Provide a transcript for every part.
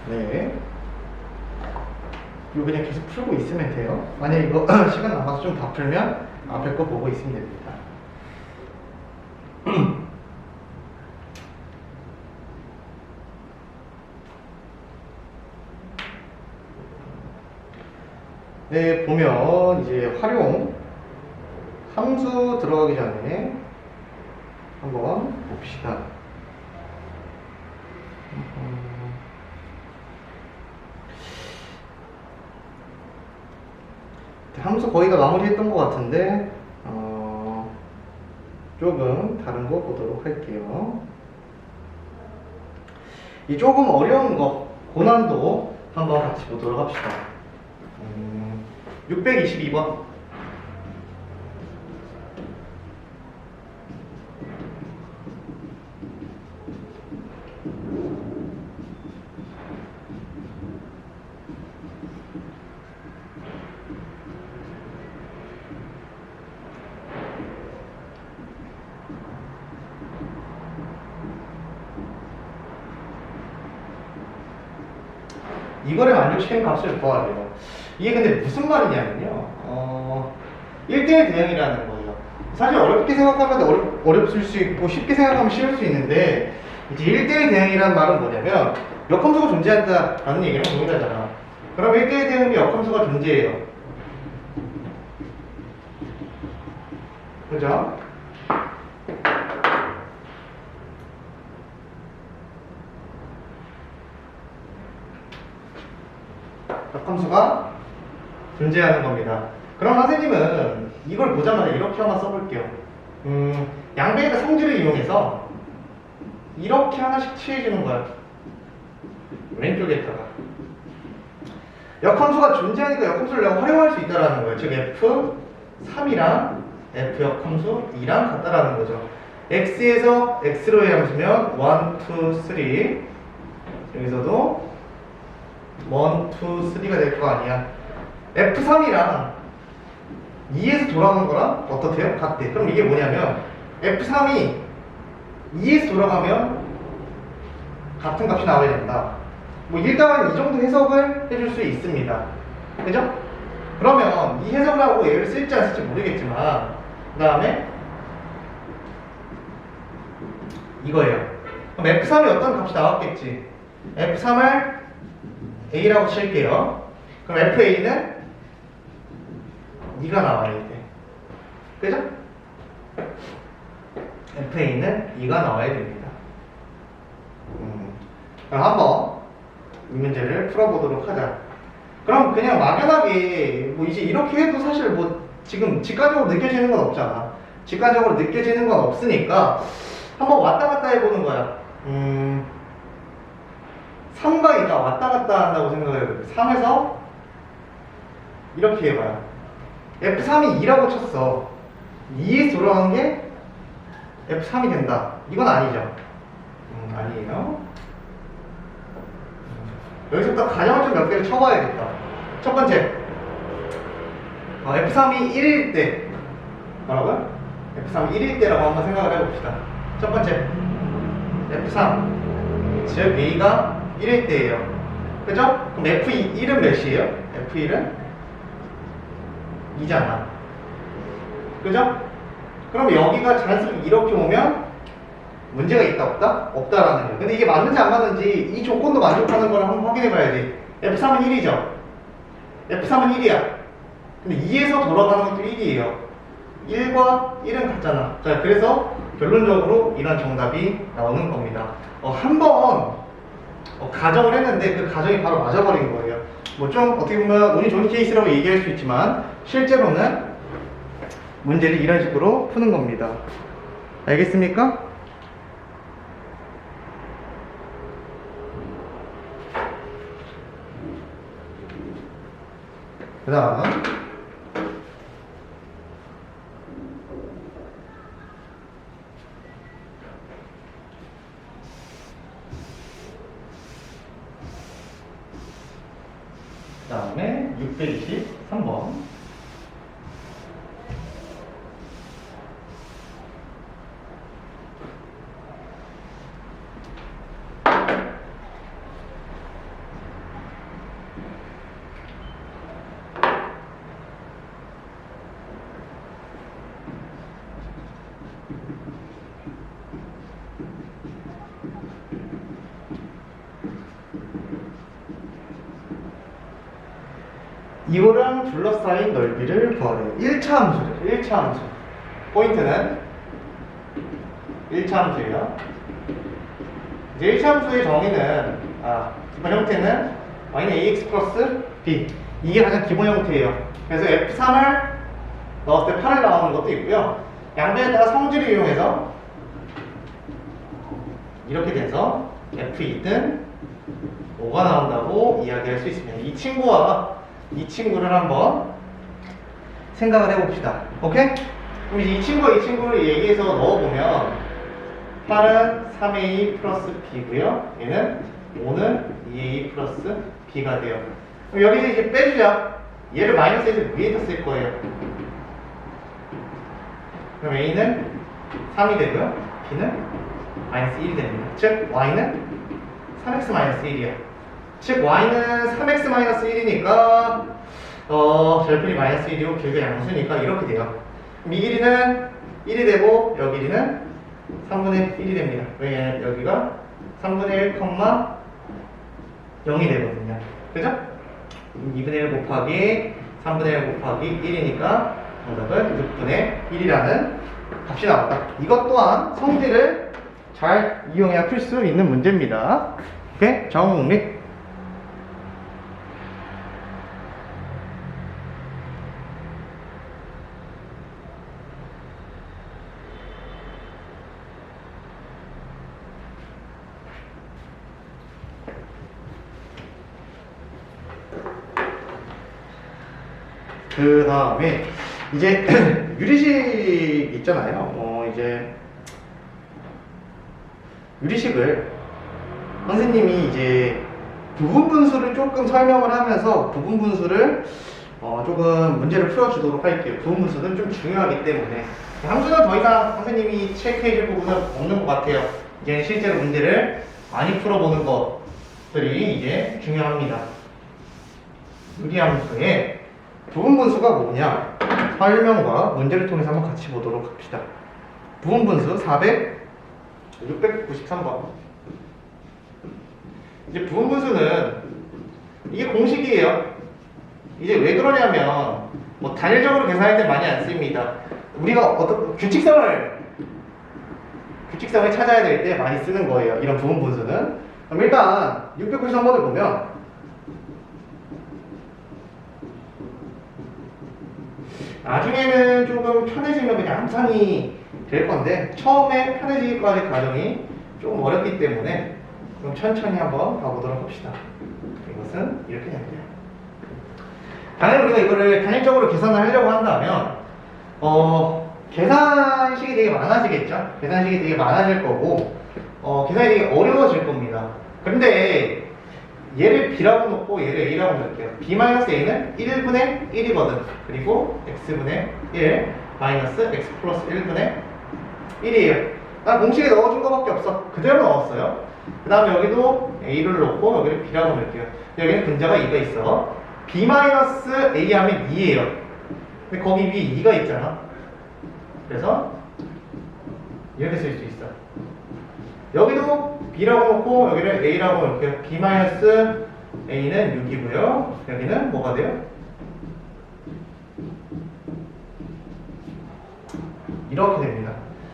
네. 이거 그냥 계속 풀고 있으면 돼요. 만약에 이거 시간 남아서 좀 다 풀면 앞에 거 보고 있으면 됩니다. 네, 보면 이제 활용 함수 들어가기 전에 한번 봅시다. 함수 거의 다 마무리했던 것 같은데 조금 다른 거 보도록 할게요. 이 조금 어려운 거 고난도 한번 같이 보도록 합시다. 622번. 이거를 만족시키는 값을 구해야 돼요. 이게 근데 무슨 말이냐면요. 1대1 대응이라는 거예요. 사실 어렵게 생각하면 어렵을 수 있고 쉽게 생각하면 쉬울 수 있는데 이제 1대1 대응이라는 말은 뭐냐면 역함수가 존재한다라는 얘기랑 동일하잖아. 그럼 1대1 대응이 역함수가 존재해요. 그죠? 역함수가 존재하는 겁니다. 그럼 선생님은 이걸 보자마자 이렇게 하나 써볼게요. 양배에다 성질을 이용해서 이렇게 하나씩 칠해주는 거야. 왼쪽에다가 역함수가 존재하니까 역함수를 내가 활용할 수 있다는 거예요. 즉 F3이랑 F 역함수 2랑 같다라는 거죠. X에서 X로의 함수면 1, 2, 3 여기서도 1, 2, 3가 될 거 아니야. F3이랑 2에서 돌아가는 거랑 어떻대요? 같대. 그럼 이게 뭐냐면 F3이 2에서 돌아가면 같은 값이 나와야 된다. 뭐 일단 이 정도 해석을 해줄 수 있습니다. 그죠? 그러면 이 해석을 하고 얘를 쓸지 안 쓸지 모르겠지만 그 다음에 이거예요. 그럼 F3이 어떤 값이 나왔겠지? F3을 A라고 칠게요. 그럼 FA는 2가 나와야 돼. 그죠? FA는 2가 나와야 됩니다. 그럼 한번 이 문제를 풀어보도록 하자. 그럼 그냥 막연하게 뭐 이제 이렇게 해도 사실 뭐 지금 직관적으로 느껴지는 건 없잖아. 직관적으로 느껴지는 건 없으니까 한번 왔다 갔다 해보는 거야. 3과 2가 왔다 갔다 한다고 생각해요. 3에서 이렇게 해봐요. F3이 2라고 쳤어. 2에서 돌아간 게 F3이 된다. 이건 아니죠. 아니에요. 여기서부터 가정을 좀 몇 개를 쳐봐야겠다. 첫 번째, F3이 1일 때 뭐라고요? F3이 1일 때라고 한번 생각을 해봅시다. 첫 번째, F3 즉 A가 1일 때예요. 그죠? 그럼 F1은 몇이에요? F1은 2잖아. 그죠? 그럼 여기가 자연스럽게 이렇게 오면 문제가 있다 없다? 없다라는 거예요. 근데 이게 맞는지 안 맞는지 이 조건도 만족하는 거를 한번 확인해 봐야지. F3은 1이죠. F3은 1이야. 근데 2에서 돌아가는 것도 1이에요. 1과 1은 같잖아. 자, 그래서 결론적으로 이런 정답이 나오는 겁니다. 한번 가정을 했는데 그 가정이 바로 맞아버린 거예요. 뭐 좀 어떻게 보면 운이 좋은 케이스라고 얘기할 수 있지만 실제로는 문제를 이런 식으로 푸는 겁니다. 알겠습니까? 그 다음 다음에 623번 이거랑 둘러싸인 넓이를 구하래요. 1차 함수죠. 1차 함수. 포인트는 1차 함수예요. 이제 1차 함수의 정의는, 기본 형태는 y는 ax 플러스 b. 이게 가장 기본 형태예요. 그래서 f3을 넣었을 때 8을 나오는 것도 있고요. 양변에 따라 성질을 이용해서 이렇게 돼서 f2든 5가 나온다고 이야기할 수 있습니다. 이 친구와 이 친구를 한번 생각을 해봅시다. 오케이? 그럼 이 친구와 이 친구를 얘기해서 넣어보면 8은 3a 플러스 b고요. 얘는 5는 2a 플러스 b가 돼요. 그럼 여기서 이제 빼주자. 얘를 마이너스에서 위에다 쓸 거예요. 그럼 a는 3이 되고요. b는 마이너스 1이 됩니다. 즉 y는 3x 마이너스 1이야. 즉 y는 3x 마이너스 1이니까 절편이 마이너스 1이고 길게 양수니까 이렇게 돼요. 그럼 이 길이는 1이 되고 여기 길이는 3분의 1이 됩니다. 왜냐면 여기가 3분의 1, 0이 되거든요. 그죠? 2분의 1 곱하기 3분의 1 곱하기 1이니까 정답은 6분의 1이라는 값이 나왔다. 이것 또한 성질을 잘 이용해야 풀 수 있는 문제입니다. 오케이? 정리. 그 다음에 이제 유리식 있잖아요. 이제 유리식을 선생님이 이제 부분분수를 조금 설명을 하면서 부분분수를 조금 문제를 풀어주도록 할게요. 부분분수는 좀 중요하기 때문에 함수는 더 이상 선생님이 체크해줄 부분은 없는 것 같아요. 이제 실제로 문제를 많이 풀어보는 것들이 이제 중요합니다. 유리함수의 부분분수가 뭐냐? 설명과 문제를 통해서 한번 같이 보도록 합시다. 부분분수 693번. 이제 부분분수는 이게 공식이에요. 이제 왜 그러냐면 뭐 단일적으로 계산할 때 많이 안 씁니다. 우리가 어떤 규칙성을 찾아야 될 때 많이 쓰는 거예요. 이런 부분분수는. 그럼 일단 693번을 보면 나중에는 조금 편해지면 그냥 암산이 될 건데 처음에 편해지기까지 과정이 조금 어렵기 때문에 그럼 천천히 한번 가보도록 합시다. 이것은 이렇게 됩니다. 당연히 우리가 이거를 단일적으로 계산을 하려고 한다면 계산식이 되게 많아지겠죠? 계산식이 되게 많아질 거고 계산이 되게 어려워질 겁니다. 그런데 얘를 b라고 놓고 얘를 a라고 놓을게요. b-a는 1분의 1이거든. 그리고 x분의 1 마이너스 x 플러스 1분의 1이에요. 난 공식에 넣어준 거밖에 없어. 그대로 넣었어요. 그 다음에 여기도 a를 놓고 여기를 b라고 놓을게요. 여기는 분자가 2가 있어. b-a 하면 2예요. 근데 거기 위에 2가 있잖아. 그래서 이렇게 쓸 수 있어. 여기도 b라고 놓고 여기를 a라고 놓을게요. b-a는 6이고요. 여기는 뭐가 돼요? 이렇게 됩니다.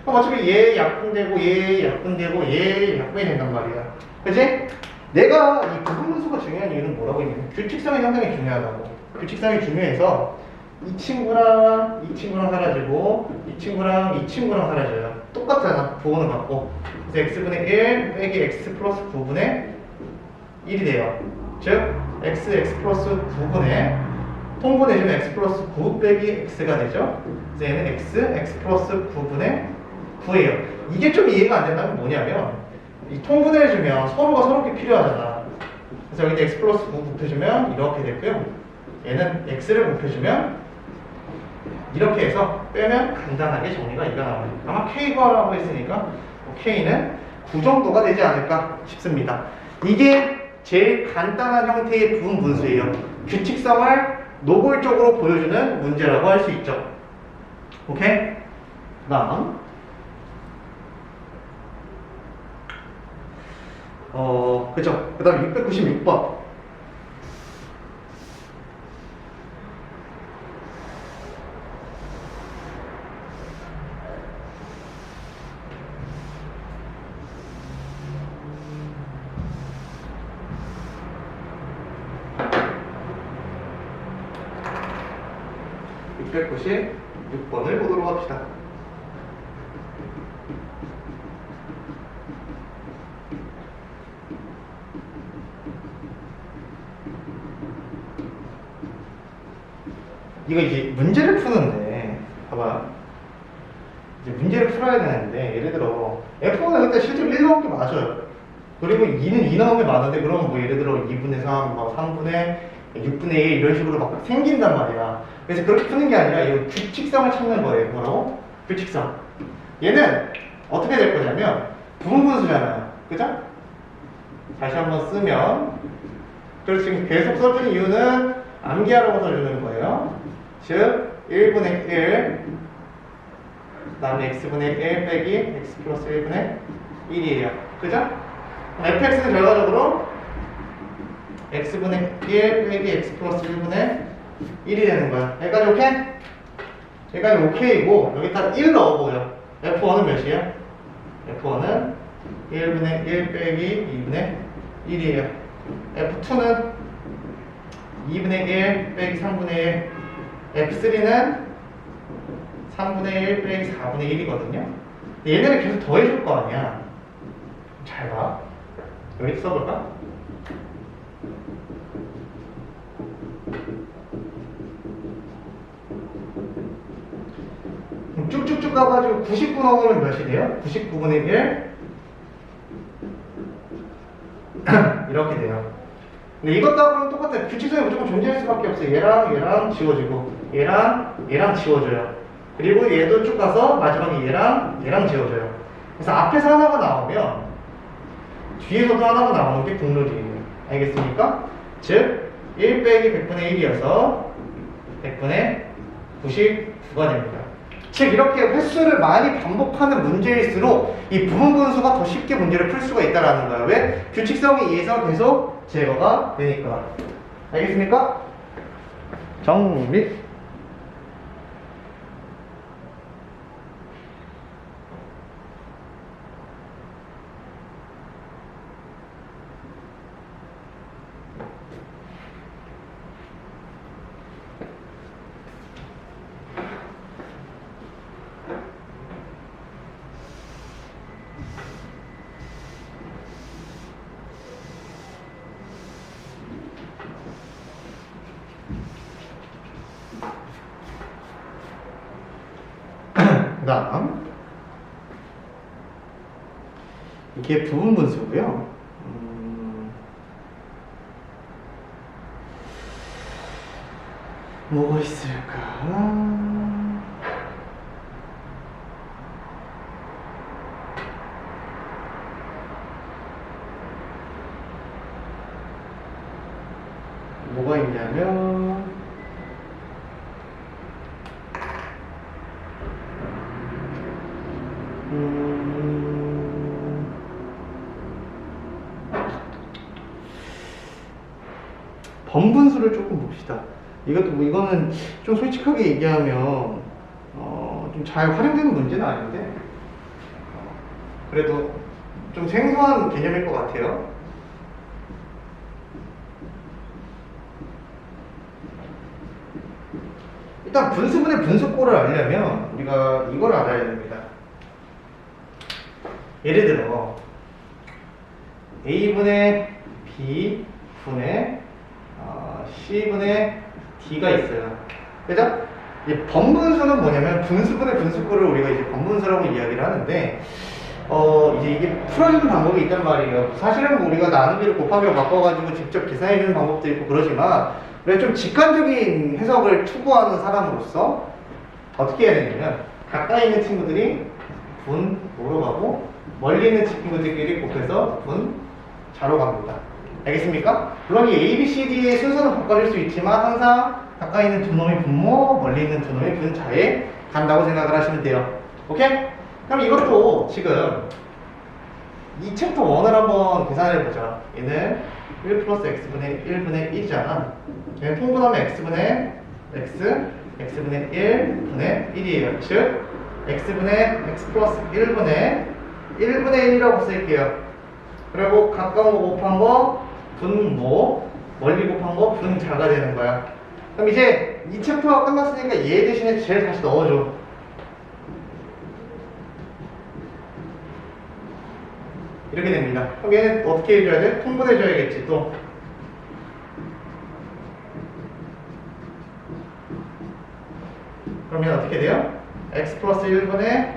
그럼 어차피 얘 약분되고 얘 약분되고 얘 약분이 된단 말이야. 그치? 내가 이 부분분수가 중요한 이유는 뭐라고 했냐면 규칙성이 상당히 중요하다고. 규칙성이 중요해서 이 친구랑 이 친구랑 사라지고 이 친구랑 이 친구랑 사라져요. 똑같잖아. 부호는 같고. 그래서 x분의 1 빼기 x 플러스 9분의 1이 돼요. 즉 x 플러스 9분의 통분해주면 x 플러스 9 빼기 x가 되죠. 그래서 얘는 x 플러스 9분의 9예요. 이게 좀 이해가 안 된다면 뭐냐면 이 통분해주면 서로가 서로게 필요하잖아. 그래서 여기 x 플러스 9 곱해주면 이렇게 됐고요. 얘는 x를 곱해주면 이렇게 해서 빼면 간단하게 정리가 이가 나와요. 아마 k 구하라고 했으니까 k는 9 정도가 되지 않을까 싶습니다. 이게 제일 간단한 형태의 부분분수예요. 규칙성을 노골적으로 보여주는 문제라고 할 수 있죠. 오케이? 다음 그죠? 그 다음 696번 696번을 보도록 합시다. 이거 이제 문제를 푸는데, 봐봐. 이제 문제를 풀어야 되는데, 예를 들어, F1은 일단 실제로 1 나온 게 맞아요. 그리고 2는 2 나온 게 많은데, 그럼 뭐 예를 들어 2분의 3, 뭐 3분의 6분의 1 이런 식으로 막 생긴단 말이야. 그래서 그렇게 푸는 게 아니라, 이거 규칙성을 찾는 거예요. 뭐라고? 규칙성. 얘는 어떻게 될 거냐면, 부분분수잖아요. 그죠? 다시 한번 쓰면, 그래서 지금 계속 써준 이유는 암기하라고 써주는 거예요. 즉 1분의 1 그 다음에 x분의 1 빼기 x 플러스 1분의 1이에요. 그죠? fx는 결과적으로 x분의 1 빼기 x 플러스 1분의 1이 되는 거야. 여기까지 오케이? 여기까지 오케이고 여기다 1 넣어보여. f1은 몇이에요? f1은 1분의 1 빼기 2분의 1이에요. f2는 2분의 1 빼기 3분의 1, f3는 3분의 1 빼기 4분의 1이거든요. 얘네를 계속 더해줄 거 아니야. 잘 봐. 여기 써볼까? 쭉쭉쭉 가가지고 99 넣으면 몇이 돼요? 99분의 1 이렇게 돼요. 근데 이것도 하고는 똑같아요. 규칙성이 무조건 존재할 수밖에 없어요. 얘랑 지워지고 얘랑 지워져요. 그리고 얘도 쭉 가서 마지막에 얘랑 지워져요. 그래서 앞에서 하나가 나오면 뒤에서도 하나가 나오는 게 국룰이에요. 알겠습니까? 즉 1 빼기 100분의 1이어서 100분의 99가 됩니다. 즉 이렇게 횟수를 많이 반복하는 문제일수록 이 부분분수가 더 쉽게 문제를 풀 수가 있다는 거예요. 왜? 규칙성에 의해서 계속 제거가 되니까. 알겠습니까? 정리. 그 다음 이게 부분분수고요. 뭐가 있을까? 뭐가 있냐면 번분수를 조금 봅시다. 이거는 좀 솔직하게 얘기하면 좀 잘 활용되는 문제는 아닌데 그래도 좀 생소한 개념일 것 같아요. 일단 분수분의 분수꼴을 알려면 우리가 이걸 알아야 됩니다. 예를 들어 A분의 B분의 C분의 D가 있어요. 그죠? 이 번분수는 뭐냐면 분수분의 분수꼴을 우리가 이제 번분수라고 이야기를 하는데 이제 이게 풀어주는 방법이 있단 말이에요. 사실은 뭐 우리가 나누기를 곱하기로 바꿔가지고 직접 계산해주는 방법도 있고 그러지만 우리가 좀 직관적인 해석을 추구하는 사람으로서 어떻게 해야 되냐면 가까이 있는 친구들이 분 뭐로 가고 멀리 있는 친구들끼리 곱해서 분 자로 갑니다. 알겠습니까? 물론 이 A, B, C, D의 순서는 바꿔질 수 있지만 항상 가까이 있는 두 놈이 분모, 멀리 있는 두 놈이 분자에 간다고 생각을 하시면 돼요. 오케이? 그럼 이것도 지금 이 챕터 1을 한번 계산해보자. 얘는 1 플러스 x분의 1분의 1이잖아. 얘는 통분하면 x분의 x, x분의 1분의 1이에요. 즉 x분의 x 플러스 1분의 1이라고 쓸게요. 그리고 가까운 거 곱한 거 분모, 멀리 곱한 거 분자가 되는 거야. 그럼 이제 이 챕터가 끝났으니까 얘 대신에 쟤를 다시 넣어줘. 이렇게 됩니다. 그럼 얘는 어떻게 해줘야 돼? 통분해줘야겠지 또. 그러면 어떻게 돼요? x 플러스 1분의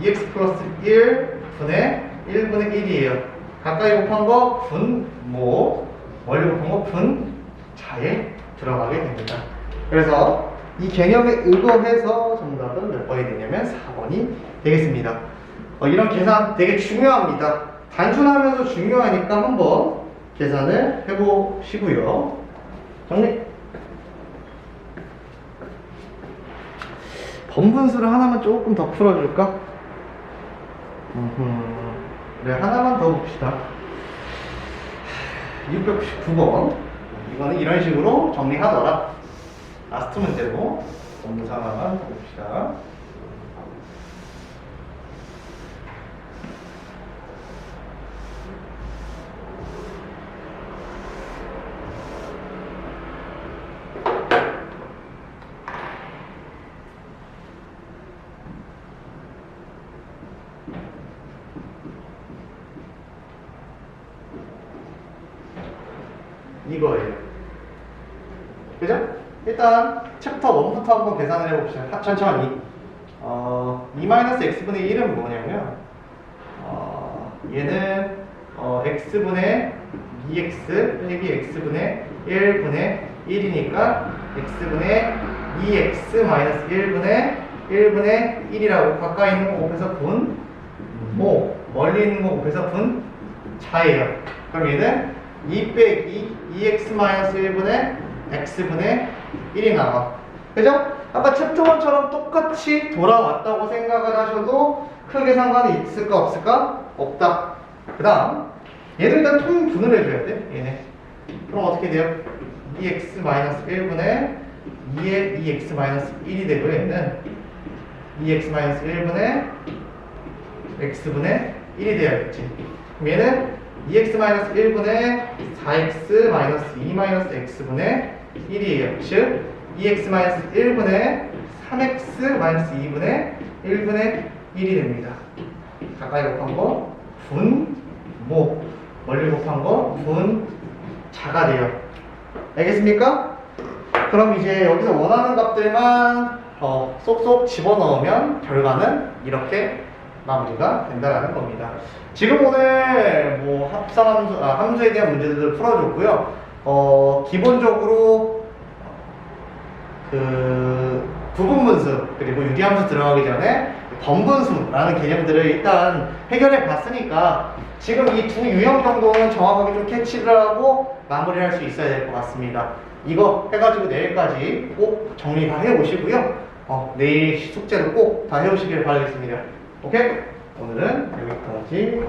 2x 플러스 1분의 1분의 1이에요. 가까이 곱한 거 분모, 멀리 곱한 거 분자에 들어가게 됩니다. 그래서 이 개념에 의거해서 정답은 몇 번이 되냐면 4번이 되겠습니다. 이런 계산 되게 중요합니다. 단순하면서 중요하니까 한번 계산을 해보시고요. 정리. 번분수를 하나만 조금 더 풀어줄까? 네, 하나만 더 봅시다. 699번. 이거는 이런 식으로 정리하더라. 라스트 문제로 번분수 하나만 더 봅시다. 이거예요. 그죠? 일단 챕터 1부터 한번 계산을 해봅시다. 천천히. 2-x분의 1은 뭐냐면 얘는 x분의 2x 빼기 x분의 1분의 1이니까 x분의 2x 마이너스 1분의 1이라고 가까이 있는 거 곱해서 분 모, 멀리 있는 거 곱해서 분 자예요. 그럼 얘는 2 빼기 2x 마이너스 1분의 x분의 1이 나와. 그죠? 아까 챕터 1처럼 똑같이 돌아왔다고 생각을 하셔도 크게 상관이 있을까 없을까? 없다. 그 다음 얘도 일단 통분을 해줘야 돼. 얘네. 그럼 어떻게 돼요? 2x 마이너스 1분의 2의 2x 마이너스 1이 되고 얘는 2x 마이너스 1분의 x분의 1이 되어야겠지. 그럼 얘는 2x-1분의 4x-2-x분의 1이에요. 즉 2x-1분의 3x-2분의 1분의 1이 됩니다. 가까이 곱한 거 분모, 멀리 곱한 거 분자가 돼요. 알겠습니까? 그럼 이제 여기서 원하는 값들만 쏙쏙 집어넣으면 결과는 이렇게 마무리가 된다라는 겁니다. 지금 오늘 뭐 합성함수, 함수에 대한 문제들을 풀어줬고요. 기본적으로 그 부분분수 그리고 유리함수 들어가기 전에 번분수라는 개념들을 일단 해결해 봤으니까 지금 이 두 유형 정도는 정확하게 좀 캐치를 하고 마무리할 수 있어야 될 것 같습니다. 이거 해가지고 내일까지 꼭 정리 다 해오시고요. 내일 숙제를 꼭 다 해오시길 바라겠습니다. 오케이? 오늘은 여기까지.